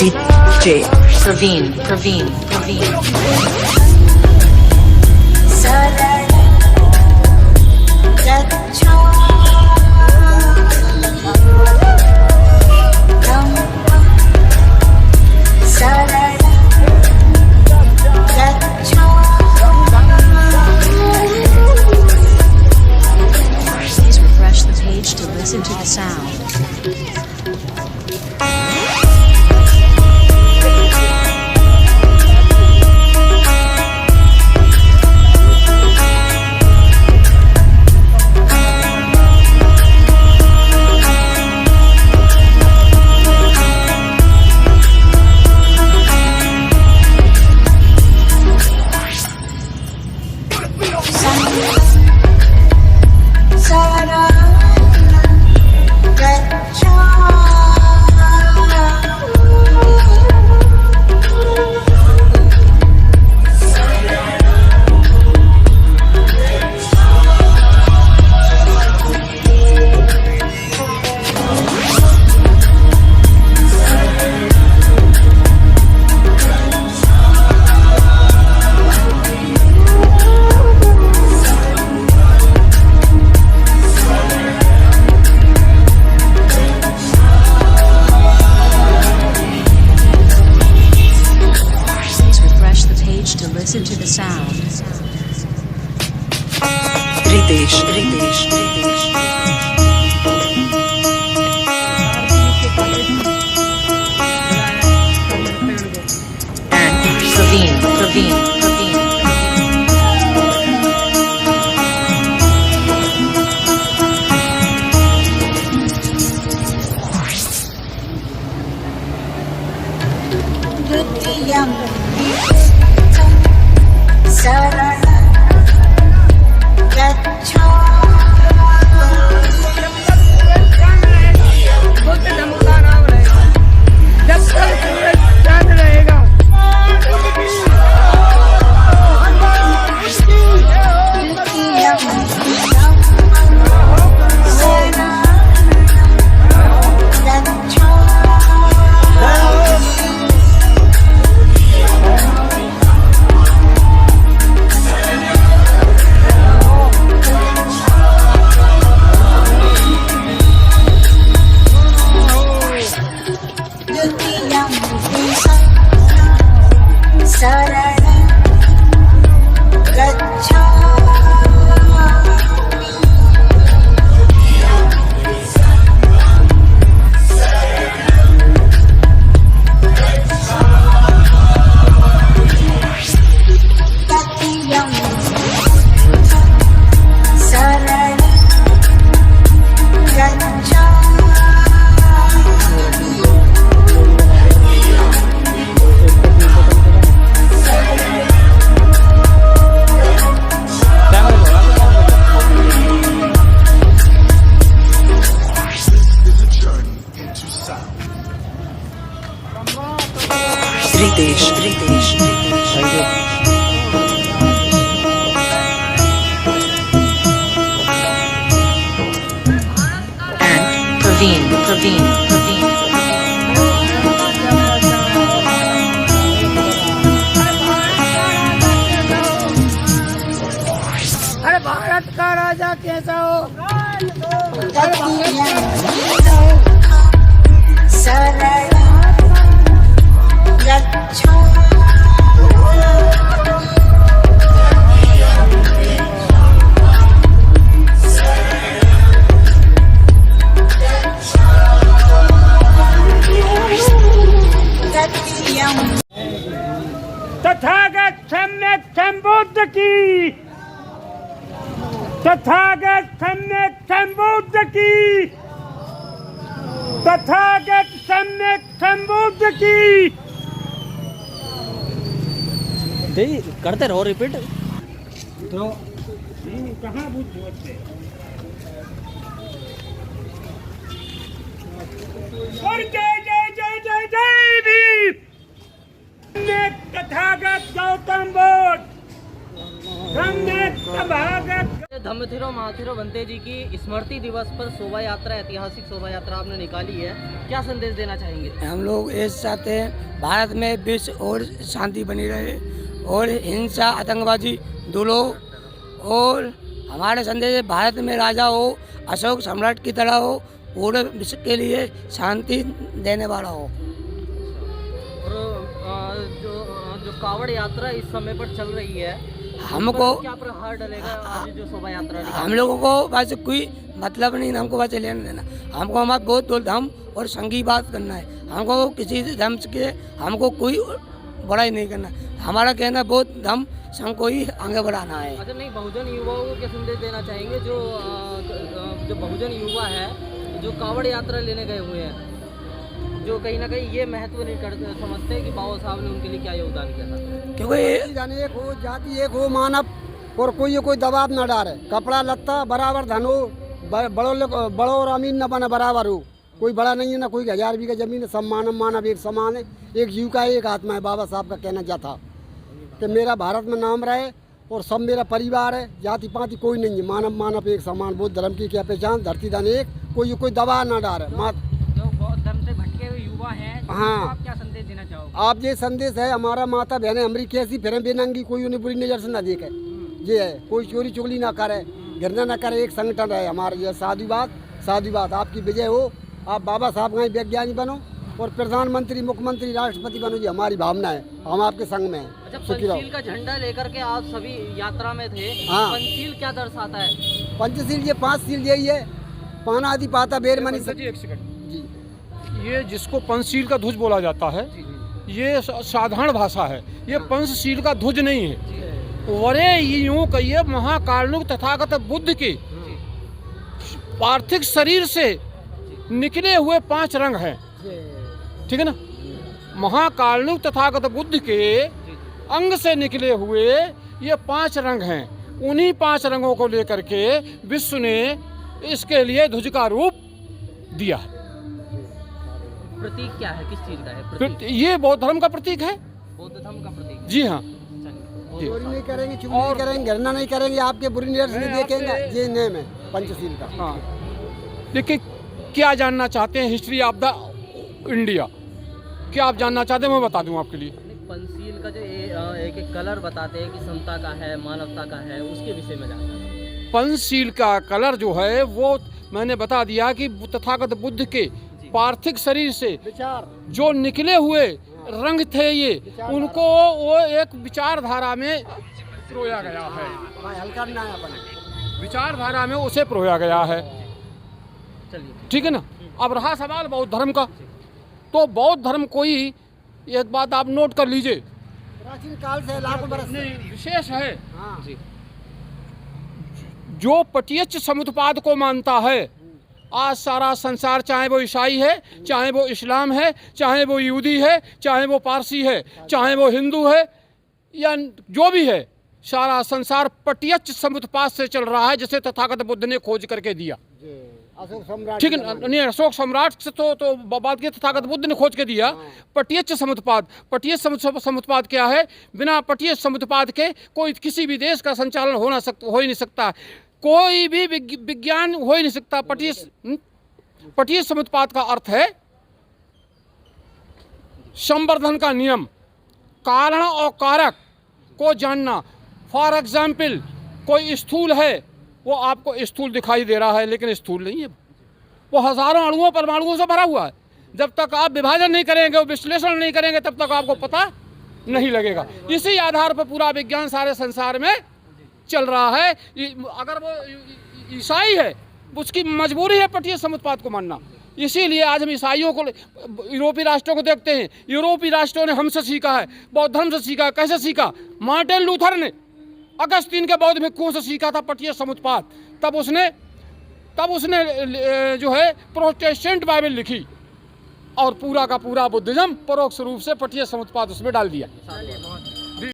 DJ Praveen. Please refresh the page to listen to the sound. Listen to the sound. Ritesh. And Praveen. Ritesh. Thank you. And Praveen. अरे भारत का राजा कैसा हो? तथागत सम्यक संबुद्ध की, तथागत सम्यक संबुद्ध की, तथागत सम्यक संबुद्ध की। करते रहो रिपीट। तो कहाँ बुद्ध होते? और जय जय जय जय जय भीम। तथागत गौतम बुद्ध, तथागत धम्मथिरो महाथिरो बंते जी की स्मृति दिवस पर शोभा यात्रा, ऐतिहासिक शोभा यात्रा आपने निकाली है, क्या संदेश देना चाहेंगे? हम लोग ये चाहते हैं भारत में विश्व और शांति बनी रहे और हिंसा आतंकवादी दूलो, और हमारे संदेश है भारत में राजा हो अशोक सम्राट की तरह हो, पूरे विश्व के लिए शांति देने वाला हो। और जो कावड़ यात्रा इस समय पर चल रही है, हमको क्या प्रहार डलेगा आज जो शोभा यात्रा निकाली? हम लोगों को बस कोई मतलब नहीं, हमको बस लेना देना, हमको हमारा बहुत धर्म और संघी बात करना है, हमको किसी धर्म के हमको कोई बड़ाई नहीं करना, हमारा कहना बहुत धर्म संघ को ही आगे बढ़ाना है। अच्छा, नहीं, बहुजन युवाओं को क्या संदेश देना चाहेंगे जो बहुजन युवा है जो कावड़ यात्रा लेने गए हुए हैं, जो कहीं ना कहीं ये महत्व नहीं करते, समझते कि बाबा साहब ने उनके लिए क्या योगदान किया था? क्योंकि जाने एक हो, जाति एक हो, मानव और कोई दबाव न डाले, कपड़ा लत्ता बराबर धन हो, बड़ो और अमीर न बने बराबर हो, कोई बड़ा नहीं है ना कोई 1000 बीघा जमीन है, सब मानव एक समान है, एक जीव का एक आत्मा है। बाबा साहब का कहना जा था कि मेरा भारत में नाम रहे और सब मेरा परिवार है, जाति पाति कोई नहीं है, मानव एक समान, बौद्ध धर्म की क्या पहचान, धरती धन एक, कोई दबाव न डाले। जो बौद्ध धर्म से भटके हुए युवा हैं, हाँ, आप क्या संदेश देना चाहोगे? आप ये संदेश है हमारा माता बहनें हमारी कैसी फिर बेनंगी, कोई उन्हें बुरी नज़र से न देखे, ये है, कोई चोरी चुगली ना करे, घृणा न करे, एक संगठन है हमारा, ये साधुवाद आपकी विजय हो, आप बाबा साहब का वैज्ञानिक बनो और प्रधानमंत्री मुख्यमंत्री राष्ट्रपति बनो, ये हमारी भावना है, हम आपके संग में हैं। अच्छा, पंचशील का झंडा लेकर के आप सभी यात्रा में थे, हाँ। पंचशील क्या दर्शाता है? पंचशील ये 5 शील यही है, पाना आदि पाता बेर मनी जी एक सेकंड, जी, ये जिसको पंचशील का ध्वज बोला जाता है, ये साधारण भाषा है, ये पंचशील का ध्वज नहीं है। वरे यूं कहिए महाकारुणिक तथागत बुद्ध के पार्थिव शरीर से निकले हुए 5 रंग हैं, ठीक है ना। महाकारुणिक तथागत बुद्ध के अंग से निकले हुए ये 5 रंग हैं, उन्हीं 5 रंगों को लेकर के विश्व ने इसके लिए ध्वज का रूप दिया। प्रतीक क्या है, किस चीज का है प्रतीक? ये बौद्ध धर्म का प्रतीक है, बौद्ध धर्म का प्रतीक है। जी हाँ। चोरी नहीं करेंगे, चुगली नहीं करेंगे, घृणा नहीं करेंगे, आपके बुरी नज़र से नहीं देखेंगे, ये नेम है पंचशील का। हाँ, देखिए क्या जानना चाहते हैं हिस्ट्री ऑफ द इंडिया, क्या आप जानना चाहते हैं मैं बता दूं आपके लिए। पंचशील का जो एक कलर बताते हैं कि समता का है, मानवता का है, उसके विषय में जानना है। पंचशील का कलर जो है वो मैंने बता दिया कि तथागत बुद्ध के पार्थिव शरीर से जो निकले हुए रंग थे, ये उनको वो एक विचारधारा में पिरोया गया है, विचारधारा में उसे पिरोया गया है, ठीक है ना। अब रहा सवाल बौद्ध धर्म का, तो बौद्ध धर्म कोई एक बात आप नोट कर लीजिए, प्राचीन काल से लाखों बरस से विशेष है, हाँ। जो प्रत्यक्ष समुत्पाद को मानता है। आज सारा संसार, चाहे वो ईसाई है, चाहे वो इस्लाम है, चाहे वो यहूदी है, चाहे वो पारसी है, चाहे वो हिंदू है या जो भी है, सारा संसार प्रत्यक्ष समुत्पाद से चल रहा है, जिसे तथागत बुद्ध ने खोज करके दिया, अशोक सम्राट, ठीक है। नहीं, अशोक सम्राट से तो बात की, तथागत बुद्ध ने खोज के दिया प्रत्यक्ष समुत्पाद। प्रत्यक्ष समुत्पाद क्या है? बिना प्रत्यक्ष समुत्पाद के कोई किसी भी देश का संचालन हो ही नहीं सकता, कोई भी विज्ञान हो ही नहीं सकता। प्रत्यक्ष समुत्पाद का अर्थ है संवर्धन का नियम, कारण और कारक को जानना। फॉर एग्जाम्पल, कोई स्थूल है, वो आपको स्थूल दिखाई दे रहा है लेकिन स्थूल नहीं है, वो हजारों अणुओं परमाणुओं से भरा हुआ है। जब तक आप विभाजन नहीं करेंगे, विश्लेषण नहीं करेंगे, तब तक आपको पता नहीं लगेगा। इसी आधार पर पूरा विज्ञान सारे संसार में चल रहा है। अगर वो ईसाई है, उसकी मजबूरी है प्रत्यक्ष समुत्पाद को मानना। इसीलिए आज हम ईसाइयों को, यूरोपीय राष्ट्रों को देखते हैं, यूरोपीय राष्ट्रों ने हमसे सीखा है, बौद्ध धर्म से सीखा। कैसे सीखा? मार्टिन लूथर ने अगस्तीन के बौद्ध भिक्षुओं से सीखा था प्रत्यक्ष समुत्पाद। तब उसने जो है प्रोटेस्टेंट बाइबल लिखी और पूरा का पूरा बुद्धिज्म परोक्ष रूप से प्रत्यक्ष समुत्पाद उसमें डाल दिया।